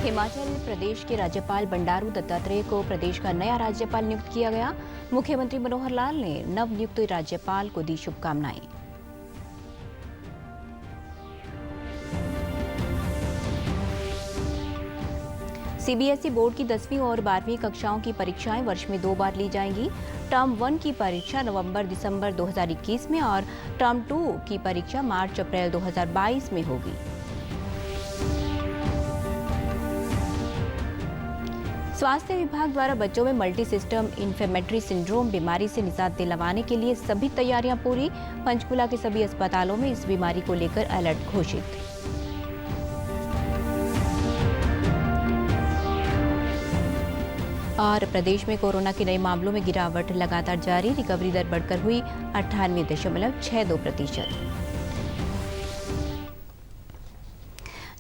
हिमाचल प्रदेश के राज्यपाल बंडारू दत्तात्रेय को प्रदेश का नया राज्यपाल नियुक्त किया गया। मुख्यमंत्री मनोहर लाल ने नवनियुक्त राज्यपाल को दी शुभकामनाएं। सीबीएसई बोर्ड की 10वीं और 12वीं कक्षाओं की परीक्षाएं वर्ष में 2 बार ली जाएंगी। टर्म 1 की परीक्षा नवंबर-दिसंबर 2021 में और टर्म 2 की परीक्षा मार्च-अप्रैल 2022 में होगी। स्वास्थ्य विभाग द्वारा बच्चों में मल्टी सिस्टम इन्फ्लेमेटरी सिंड्रोम बीमारी से निजात दिलवाने के लिए सभी तैयारियां पूरी। पंचकुला के सभी अस्पतालों में इस बीमारी को लेकर अलर्ट घोषित। और प्रदेश में कोरोना के नए मामलों में गिरावट लगातार जारी। रिकवरी दर बढ़कर हुई 98.62%।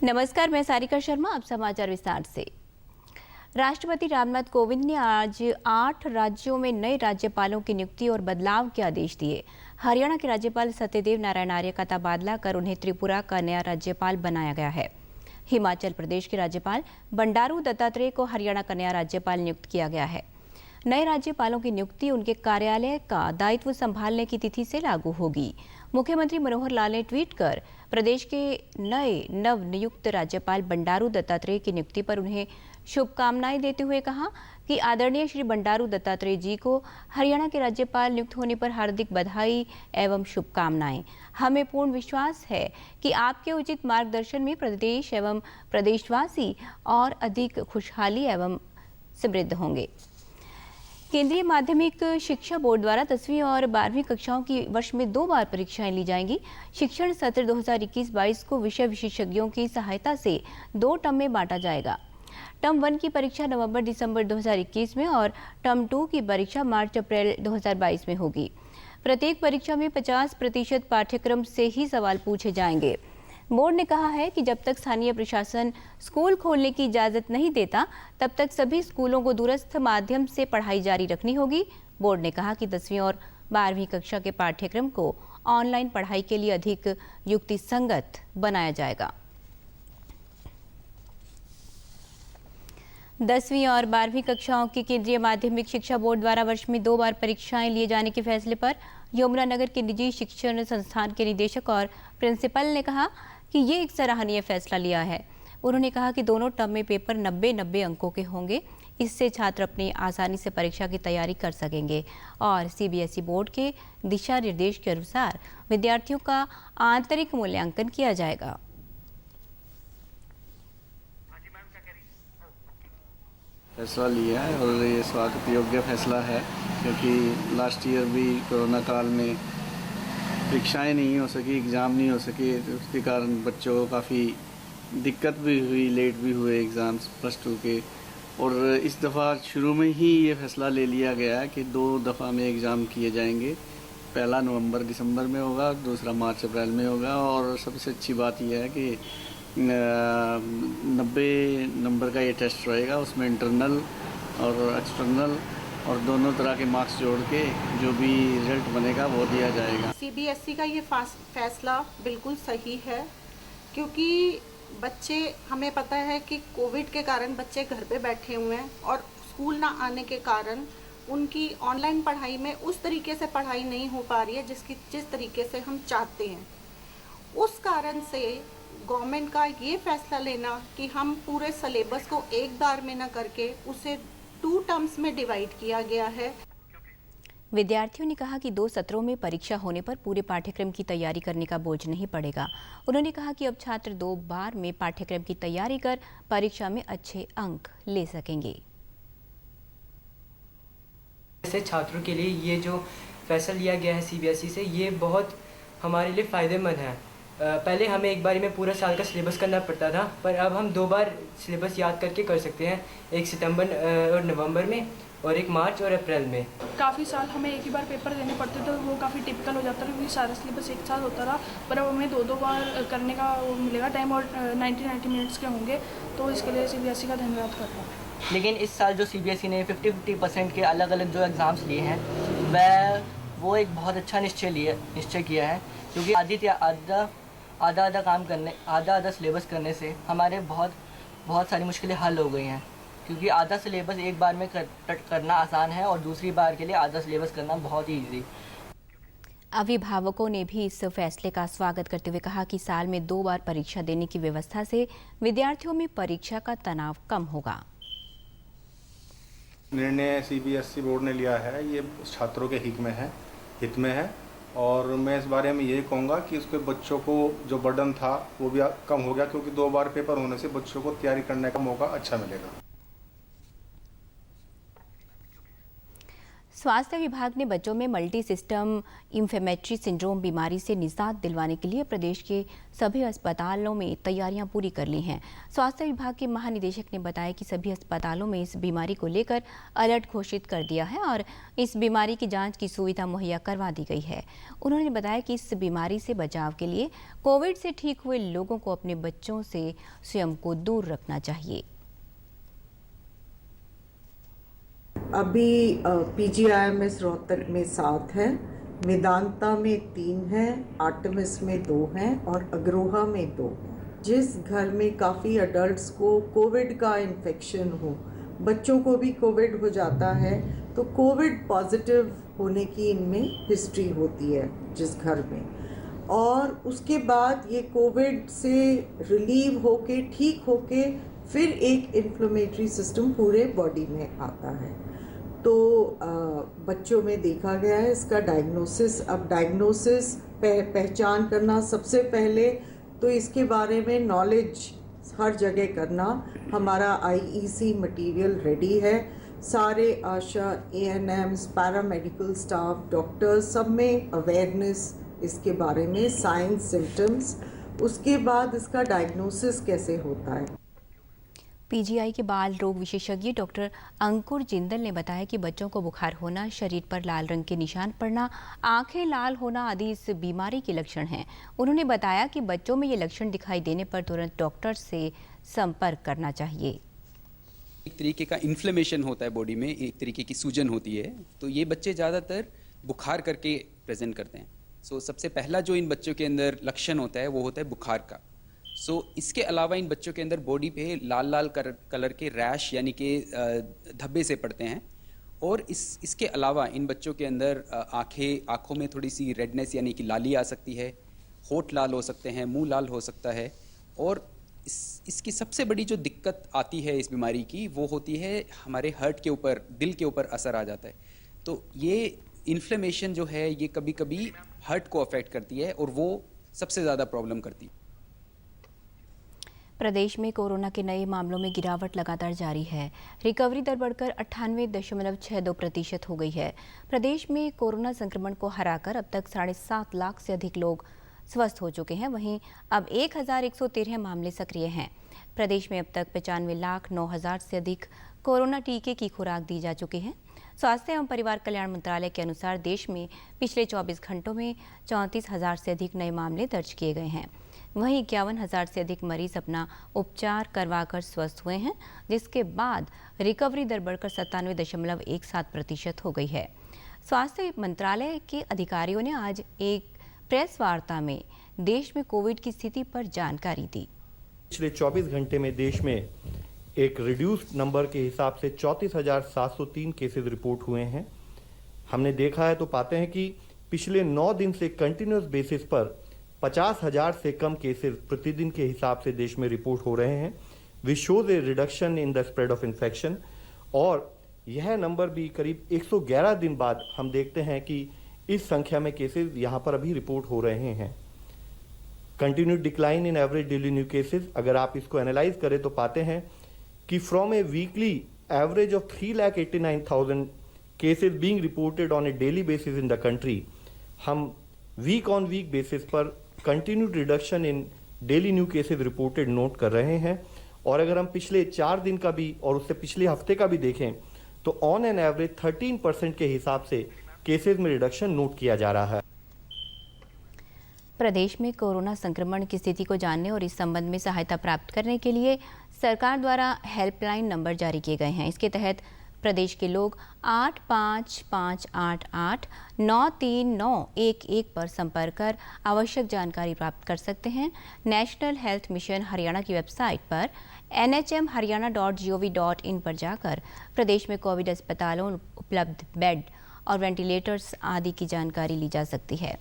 नमस्कार, मैं सारिका शर्मा। अब समाचार विस्तार से। राष्ट्रपति रामनाथ कोविंद ने आज 8 राज्यों में नए राज्यपालों की नियुक्ति और बदलाव के आदेश दिए। हरियाणा के राज्यपाल सत्यदेव नारायण आर्य का तबादला कर उन्हें त्रिपुरा का नया राज्यपाल बनाया गया है। हिमाचल प्रदेश के राज्यपाल बंडारू दत्तात्रेय को हरियाणा का नया राज्यपाल नियुक्त किया गया है। नए राज्यपालों की नियुक्ति उनके कार्यालय का दायित्व संभालने की तिथि से लागू होगी। मुख्यमंत्री मनोहर लाल ने ट्वीट कर प्रदेश के नए नवनियुक्त राज्यपाल बंडारू दत्तात्रेय की नियुक्ति पर उन्हें शुभकामनाएं देते हुए कहा कि आदरणीय श्री बंडारू दत्तात्रेय जी को हरियाणा के राज्यपाल नियुक्त होने पर हार्दिक बधाई एवं शुभकामनाएं। हमें पूर्ण विश्वास है कि आपके उचित मार्गदर्शन में प्रदेश एवं प्रदेशवासी और अधिक खुशहाली एवं समृद्ध होंगे। केंद्रीय माध्यमिक शिक्षा बोर्ड द्वारा 10वीं और 12वीं कक्षाओं की वर्ष में 2 बार परीक्षाएं ली जाएंगी। शिक्षण सत्र 2021-22 को विषय विशेषज्ञों की सहायता से 2 टर्म में बांटा जाएगा। टर्म 1 की परीक्षा नवंबर-दिसंबर 2021 में और टर्म 2 की परीक्षा मार्च-अप्रैल 2022 में होगी। प्रत्येक परीक्षा में 50% पाठ्यक्रम से ही सवाल पूछे जाएंगे। बोर्ड ने कहा है कि जब तक स्थानीय प्रशासन स्कूल खोलने की इजाजत नहीं देता, तब तक सभी स्कूलों को दूरस्थ माध्यम से पढ़ाई जारी रखनी होगी। बोर्ड ने कहा कि 10वीं और 12वीं कक्षा के पाठ्यक्रम को ऑनलाइन पढ़ाई के लिए अधिक युक्तिसंगत बनाया जाएगा। 10वीं और 12वीं कक्षाओं की केंद्रीय माध्यमिक शिक्षा बोर्ड द्वारा वर्ष में 2 बार परीक्षाएं लिए जाने के फैसले पर यमुनानगर के निजी शिक्षण संस्थान के निदेशक और प्रिंसिपल ने कहा कि ये एक सराहनीय फैसला लिया है। उन्होंने कहा कि दोनों टर्म में पेपर 90-90 अंकों के होंगे। इससे छात्र अपनी आसानी से परीक्षा की तैयारी कर सकेंगे और सीबीएसई बोर्ड के दिशा निर्देश के अनुसार विद्यार्थियों का आंतरिक मूल्यांकन किया जाएगा। फैसला लिया है और ये स्वागत योग्य फैसला है, क्योंकि लास्ट ईयर भी कोरोना काल में परीक्षाएं नहीं हो सकी, एग्ज़ाम नहीं हो सके, तो उसके कारण बच्चों को काफ़ी दिक्कत भी हुई, लेट भी हुए एग्ज़ाम्स +2 के। और इस दफ़ा शुरू में ही ये फैसला ले लिया गया है कि 2 दफ़ा में एग्ज़ाम किए जाएंगे। पहला नवंबर-दिसंबर में होगा, दूसरा मार्च-अप्रैल में होगा। और सबसे अच्छी बात यह है कि 90 नंबर का ये टेस्ट रहेगा। उसमें इंटरनल और एक्सटर्नल और दोनों तरह के मार्क्स जोड़ के जो भी रिजल्ट बनेगा वो दिया जाएगा। सीबीएसई का ये फैसला बिल्कुल सही है, क्योंकि बच्चे, हमें पता है कि कोविड के कारण बच्चे घर पे बैठे हुए हैं और स्कूल ना आने के कारण उनकी ऑनलाइन पढ़ाई में उस तरीके से पढ़ाई नहीं हो पा रही है जिस तरीके से हम चाहते हैं। उस कारण से गवर्नमेंट का ये फैसला लेना कि हम पूरे सिलेबस को एक बार में न करके उसे 2 टर्म्स में डिवाइड किया गया है। विद्यार्थियों ने कहा कि 2 सत्रों में परीक्षा होने पर पूरे पाठ्यक्रम की तैयारी करने का बोझ नहीं पड़ेगा। उन्होंने कहा कि अब छात्र 2 बार में पाठ्यक्रम की तैयारी कर परीक्षा में अच्छे अंक ले सकेंगे। ऐसे छात्रों के लिए ये जो फैसला लिया गया है सीबीएसई से, ये बहुत हमारे लिए फ़ायदेमंद है। पहले हमें एक बारी में पूरा साल का सिलेबस करना पड़ता था, पर अब हम 2 बार सिलेबस याद करके कर सकते हैं, एक सितंबर और नवंबर में और एक मार्च और अप्रैल में। काफ़ी साल हमें एक ही बार पेपर देने पड़ते थे, वो काफ़ी टिपिकल हो जाता था क्योंकि सारा सिलेबस एक साथ होता था। पर अब हमें 2 बार करने का वो मिलेगा टाइम और 90 मिनट्स के होंगे, तो इसके लिए सीबीएसई का धन्यवाद कर रहा हूँ। लेकिन इस साल जो सीबीएसई ने 50-50% के अलग अलग जो एग्ज़ाम्स लिए हैं, वो एक बहुत अच्छा निश्चय किया है, क्योंकि आधा काम करने, आधा सिलेबस करने से हमारे बहुत बहुत सारी मुश्किलें हल हो गई हैं, क्योंकि आधा सिलेबस एक बार में करना आसान है और दूसरी बार के लिए आधा सिलेबस करना बहुत ही ईजी। अभिभावकों ने भी इस फैसले का स्वागत करते हुए कहा कि साल में 2 बार परीक्षा देने की व्यवस्था से विद्यार्थियों में परीक्षा का तनाव कम होगा। निर्णय सीबीएसई बोर्ड ने लिया है, ये छात्रों के हित में है और मैं इस बारे में यही कहूँगा कि उसके बच्चों को जो बर्डन था वो भी कम हो गया, क्योंकि 2 बार पेपर होने से बच्चों को तैयारी करने का मौका अच्छा मिलेगा। स्वास्थ्य विभाग ने बच्चों में मल्टी सिस्टम इंफ्लेमेटरी सिंड्रोम बीमारी से निजात दिलवाने के लिए प्रदेश के सभी अस्पतालों में तैयारियां पूरी कर ली हैं। स्वास्थ्य विभाग के महानिदेशक ने बताया कि सभी अस्पतालों में इस बीमारी को लेकर अलर्ट घोषित कर दिया है और इस बीमारी की जांच की सुविधा मुहैया करवा दी गई है। उन्होंने बताया कि इस बीमारी से बचाव के लिए कोविड से ठीक हुए लोगों को अपने बच्चों से स्वयं को दूर रखना चाहिए। अभी PGIMS रोहतक में 7 हैं, वेदांता में 3 हैं, आर्टेमिस में 2 हैं और अग्रोहा में 2 हैं। जिस घर में काफ़ी अडल्ट्स को कोविड का इन्फेक्शन हो, बच्चों को भी कोविड हो जाता है, तो कोविड पॉजिटिव होने की इनमें हिस्ट्री होती है जिस घर में, और उसके बाद ये कोविड से रिलीव होके ठीक होके फिर एक इन्फ्लेमेटरी सिस्टम पूरे बॉडी में आता है। तो बच्चों में देखा गया है इसका डायग्नोसिस। अब डायग्नोसिस पहचान करना सबसे पहले तो इसके बारे में नॉलेज हर जगह करना। हमारा IEC मटेरियल रेडी है, सारे आशा, ANMs, पैरामेडिकल स्टाफ, डॉक्टर्स, सब में अवेयरनेस इसके बारे में, साइंस, सिम्टम्स, उसके बाद इसका डायग्नोसिस कैसे होता है। PGI के बाल रोग विशेषज्ञ डॉक्टर अंकुर जिंदल ने बताया कि बच्चों को बुखार होना, शरीर पर लाल रंग के निशान पड़ना, आंखें लाल होना आदि इस बीमारी के लक्षण हैं। उन्होंने बताया कि बच्चों में ये लक्षण दिखाई देने पर तुरंत डॉक्टर से संपर्क करना चाहिए। एक तरीके का इन्फ्लेमेशन होता है बॉडी में, एक तरीके की सूजन होती है, तो ये बच्चे ज़्यादातर बुखार करके प्रेजेंट करते हैं। सबसे पहला जो इन बच्चों के अंदर लक्षण होता है वो होता है बुखार का। इसके अलावा इन बच्चों के अंदर बॉडी पे लाल लाल कलर के रैश यानी कि धब्बे से पड़ते हैं, और इसके अलावा इन बच्चों के अंदर आँखों में थोड़ी सी रेडनेस यानी कि लाली आ सकती है, होठ लाल हो सकते हैं, मुंह लाल हो सकता है, और इसकी सबसे बड़ी जो दिक्कत आती है इस बीमारी की वो होती है हमारे हार्ट के ऊपर, दिल के ऊपर असर आ जाता है। तो ये इन्फ्लेमेशन जो है ये कभी कभी हार्ट को अफेक्ट करती है और वो सबसे ज़्यादा प्रॉब्लम करती है। प्रदेश में कोरोना के नए मामलों में गिरावट लगातार जारी है। रिकवरी दर बढ़कर 98.62% हो गई है। प्रदेश में कोरोना संक्रमण को हराकर अब तक 7.5 लाख से अधिक लोग स्वस्थ हो चुके हैं। वहीं अब 1113 मामले सक्रिय हैं। प्रदेश में अब तक 95,09,000 से अधिक कोरोना टीके की खुराक दी जा चुकी है। स्वास्थ्य एवं परिवार कल्याण मंत्रालय के अनुसार देश में पिछले 24 घंटों में 34,000 से अधिक नए मामले दर्ज किए गए हैं। वहीं 51,000 से अधिक मरीज अपना उपचार करवाकर स्वस्थ हुए हैं, जिसके बाद रिकवरी दर बढ़कर 97.17% हो गई है। स्वास्थ्य मंत्रालय के अधिकारियों ने आज एक प्रेस वार्ता में देश में कोविड की स्थिति पर जानकारी दी। पिछले 24 घंटे में देश में एक रिड्यूस्ड नंबर के हिसाब से 34,703 केसेस रिपोर्ट हुए हैं। हमने देखा है तो पाते हैं कि पिछले 9 दिन से कंटिन्यूस बेसिस पर 50,000 से कम केसेस प्रतिदिन के हिसाब से देश में रिपोर्ट हो रहे हैं। Which shows A reduction in the spread of infection, और यह नंबर भी करीब 111 दिन बाद हम देखते हैं कि इस संख्या में केसेस यहाँ पर अभी रिपोर्ट हो रहे हैं। Continued decline in average daily new cases, अगर आप इसको एनालाइज करें तो पाते हैं कि from A weekly average of 3,89,000 cases being reported on A daily basis in the country, हम वीक ऑन वीक बेसिस पर continued reduction in daily new cases reported note कर रहे हैं। और अगर हम पिछले 4 दिन का भी और उससे पिछले हफ्ते का भी देखें तो ऑन एन एवरेज 13% के हिसाब से केसेस में रिडक्शन नोट किया जा रहा है। प्रदेश में कोरोना संक्रमण की स्थिति को जानने और इस संबंध में सहायता प्राप्त करने के लिए सरकार द्वारा हेल्पलाइन नंबर जारी किए गए हैं। इसके तहत प्रदेश के लोग 8558893911 पर संपर्क कर आवश्यक जानकारी प्राप्त कर सकते हैं। नेशनल हेल्थ मिशन हरियाणा की वेबसाइट पर nhmharyana.gov.in पर जाकर प्रदेश में कोविड अस्पतालों, उपलब्ध बेड और वेंटिलेटर्स आदि की जानकारी ली जा सकती है।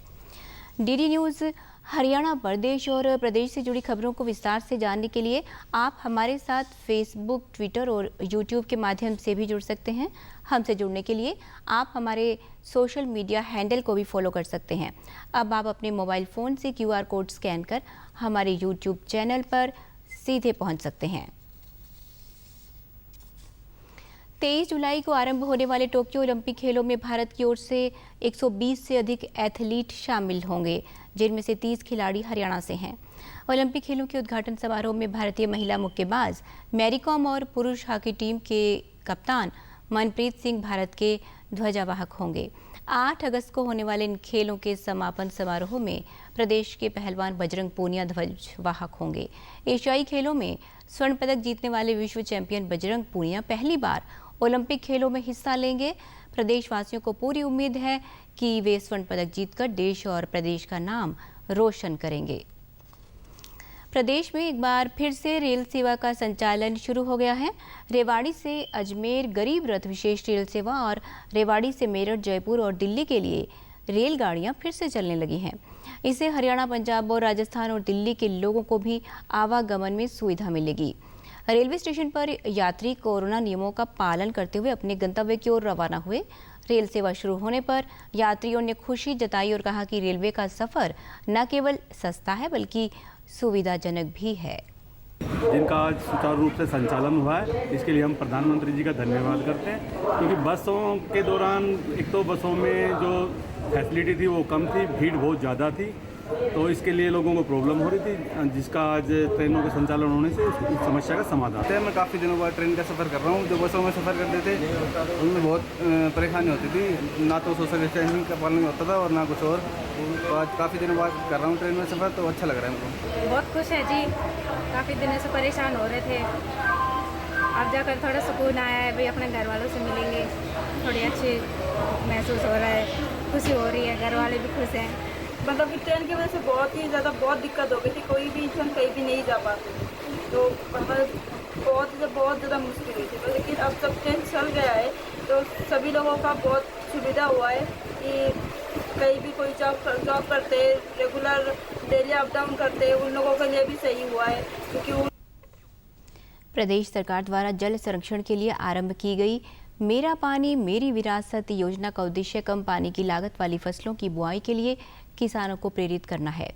डीडी न्यूज़ हरियाणा पर देश और प्रदेश से जुड़ी खबरों को विस्तार से जानने के लिए आप हमारे साथ फेसबुक, ट्विटर और यूट्यूब के माध्यम से भी जुड़ सकते हैं। हमसे जुड़ने के लिए आप हमारे सोशल मीडिया हैंडल को भी फॉलो कर सकते हैं। अब आप अपने मोबाइल फ़ोन से QR कोड स्कैन कर हमारे यूट्यूब चैनल पर सीधे पहुंच सकते हैं। 23 जुलाई को आरंभ होने वाले टोक्यो ओलंपिक खेलों में भारत की ओर से 120 से अधिक एथलीट शामिल होंगे, जिनमें से 30 खिलाड़ी हरियाणा से हैं। ओलंपिक खेलों के उद्घाटन समारोह में भारतीय महिला मुक्केबाज मैरी कॉम और पुरुष हॉकी टीम के कप्तान मनप्रीत सिंह भारत के ध्वजावाहक होंगे। 8 अगस्त को होने वाले इन खेलों के समापन समारोह में प्रदेश के पहलवान बजरंग पूनिया ध्वजवाहक होंगे। एशियाई खेलों में स्वर्ण पदक जीतने वाले विश्व चैंपियन बजरंग पूनिया पहली बार ओलंपिक खेलों में हिस्सा लेंगे। प्रदेशवासियों को पूरी उम्मीद है कि वे स्वर्ण पदक जीतकर देश और प्रदेश का नाम रोशन करेंगे। प्रदेश में एक बार फिर से रेल सेवा का संचालन शुरू हो गया है। रेवाड़ी से अजमेर गरीब रथ विशेष रेल सेवा और रेवाड़ी से मेरठ, जयपुर और दिल्ली के लिए रेलगाड़ियां फिर से चलने लगी हैं। इससे हरियाणा, पंजाब और राजस्थान और दिल्ली के लोगों को भी आवागमन में सुविधा मिलेगी। रेलवे स्टेशन पर यात्री कोरोना नियमों का पालन करते हुए अपने गंतव्य की ओर रवाना हुए। रेल सेवा शुरू होने पर यात्रियों ने खुशी जताई और कहा कि रेलवे का सफर न केवल सस्ता है बल्कि सुविधाजनक भी है। जिनका आज सुचारू रूप से संचालन हुआ है, इसके लिए हम प्रधानमंत्री जी का धन्यवाद करते हैं, क्योंकि बसों के दौरान एक तो बसों में जो फैसिलिटी थी वो कम थी, भीड़ बहुत ज़्यादा थी, तो इसके लिए लोगों को प्रॉब्लम हो रही थी, जिसका आज ट्रेनों का संचालन होने से इस समस्या का समाधान है। मैं काफ़ी दिनों बाद ट्रेन का सफ़र कर रहा हूँ। जो बसों में सफ़र करते थे उनमें बहुत परेशानी होती थी, ना तो सोशल डिस्टेंसिंग का पालन होता था और ना कुछ और। तो आज काफ़ी दिनों बाद कर रहा हूँ ट्रेन में सफ़र, तो अच्छा लग रहा है हमको। बहुत खुश है जी, काफ़ी दिनों से परेशान हो रहे थे, अब जाकर थोड़ा सुकून आया है, भाई अपने घर वालों से मिलेंगे, थोड़ी अच्छी महसूस हो रहा है, खुशी हो रही है, घर वाले भी खुश हैं। मतलब कि ट्रेन की वजह से बहुत दिक्कत हो गई थी, कोई भी इंसान कहीं भी नहीं जा पाते थे, तो मतलब बहुत ज़्यादा मुश्किल हुई थी। तो लेकिन अब जब ट्रेन चल गया है तो सभी लोगों का बहुत सुविधा हुआ है कि कहीं भी कोई जॉब करते, रेगुलर डेली अप डाउन करते, उन लोगों के लिए भी सही हुआ है। क्योंकि प्रदेश सरकार द्वारा जल संरक्षण के लिए आरंभ की गई मेरा पानी मेरी विरासत योजना का उद्देश्य कम पानी की लागत वाली फसलों की बुआई के लिए किसानों को प्रेरित करना है।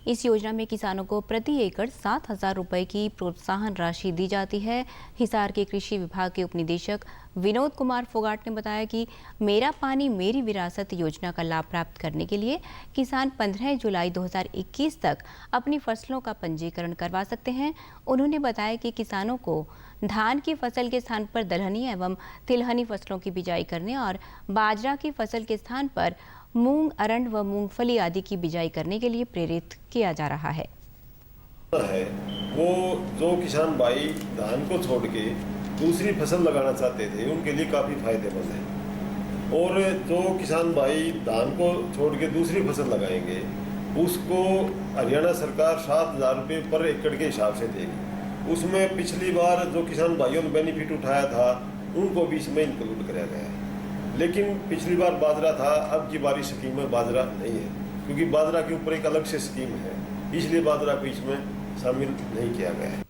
इस योजना में किसानों को प्रति एकड़ 7,000 रुपए की प्रोत्साहन राशि दी जाती है। हिसार के कृषि विभाग के उपनिदेशक विनोद कुमार फोगाट ने बताया कि मेरा पानी मेरी विरासत योजना का लाभ प्राप्त करने के लिए किसान 15 जुलाई 2021 तक अपनी फसलों का पंजीकरण करवा सकते हैं। उन्होंने बताया कि किसानों को धान की फसल के स्थान पर दलहनी एवं तिलहनी फसलों की बिजाई करने और बाजरा की फसल के स्थान पर मूंग, अरंड व मूंगफली आदि की बिजाई करने के लिए प्रेरित किया जा रहा है। वो जो किसान भाई धान को छोड़ के दूसरी फसल लगाना चाहते थे उनके लिए काफ़ी फायदेमंद है, और जो किसान भाई धान को छोड़ के दूसरी फसल लगाएंगे उसको हरियाणा सरकार 7,000 रुपये पर एकड़ के हिसाब से देगी। उसमें पिछली बार जो किसान भाइयों ने बेनिफिट उठाया था उनको भी इसमें इंक्लूड कराया गया है, लेकिन पिछली बार बाजरा था, अब की बारी स्कीम में बाजरा नहीं है, क्योंकि बाजरा के ऊपर एक अलग से स्कीम है, इसलिए बाजरा को इसमें शामिल नहीं किया गया है।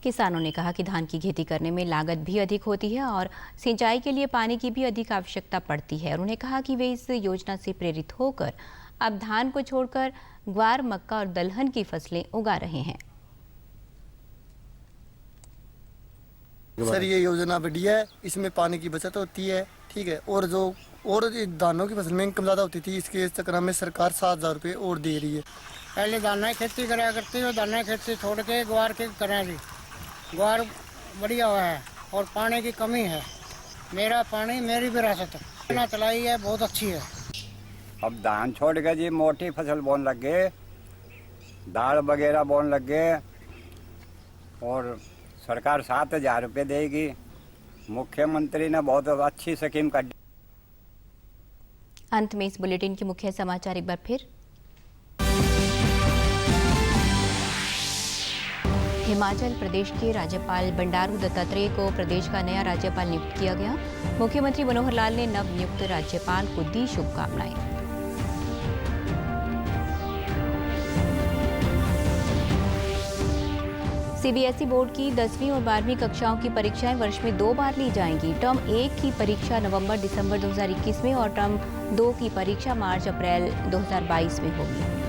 किसानों ने कहा कि धान की खेती करने में लागत भी अधिक होती है और सिंचाई के लिए पानी की भी अधिक आवश्यकता पड़ती है। उन्होंने कहा कि वे इस योजना से प्रेरित होकर अब धान को छोड़कर ग्वार, मक्का और दलहन की फसलें उगा रहे हैं। सर ये योजना बढ़िया है, इसमें पानी की बचत होती है, ठीक है, और जो और धानों की फसल में इनकम ज़्यादा होती थी, इसके चक्कर में सरकार 7,000 रुपये और दे रही है। पहले दाना खेती कराया करती है, दाना खेती छोड़ के ग्वार के करें। ग्वार बढ़िया हुआ है और पानी की कमी है। मेरा पानी मेरी विरासत है, चलाई है, बहुत अच्छी है। अब धान छोड़ के जी मोटी फसल बोने लग गए, दाल वगैरह बोने लग गए, और सरकार 7,000 रुपये देगी। मुख्यमंत्री ने बहुत अच्छी स्कीम कर दी। अंत में इस बुलेटिन के मुख्य समाचार एक बार फिर। हिमाचल प्रदेश के राज्यपाल बंडारू दत्तात्रेय को प्रदेश का नया राज्यपाल नियुक्त किया गया। मुख्यमंत्री मनोहर लाल ने नव नियुक्त राज्यपाल को दी शुभकामनाएं। सीबीएसई बोर्ड की 10वीं और 12वीं कक्षाओं की परीक्षाएं वर्ष में 2 बार ली जाएंगी। टर्म 1 की परीक्षा नवंबर-दिसंबर 2021 में और टर्म 2 की परीक्षा मार्च-अप्रैल 2022 में होगी।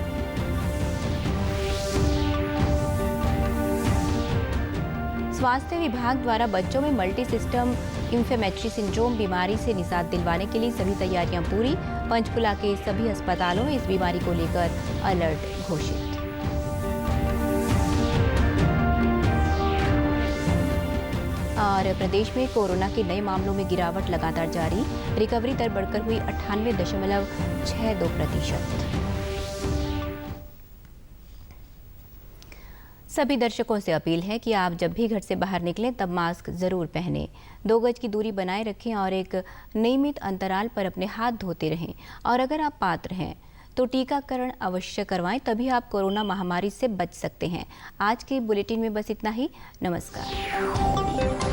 स्वास्थ्य विभाग द्वारा बच्चों में मल्टी सिस्टम इंफ्लेमेटरी सिंड्रोम बीमारी से निजात दिलवाने के लिए सभी तैयारियां पूरी। पंचकुला के सभी अस्पतालों में इस बीमारी को लेकर अलर्ट घोषित। और प्रदेश में कोरोना के नए मामलों में गिरावट लगातार जारी। रिकवरी दर बढ़कर हुई 98.62%। सभी दर्शकों से अपील है कि आप जब भी घर से बाहर निकलें तब मास्क जरूर पहनें, 2 गज की दूरी बनाए रखें और एक नियमित अंतराल पर अपने हाथ धोते रहें। और अगर आप पात्र हैं तो टीकाकरण अवश्य करवाएं, तभी आप कोरोना महामारी से बच सकते हैं। आज के बुलेटिन में बस इतना ही। नमस्कार।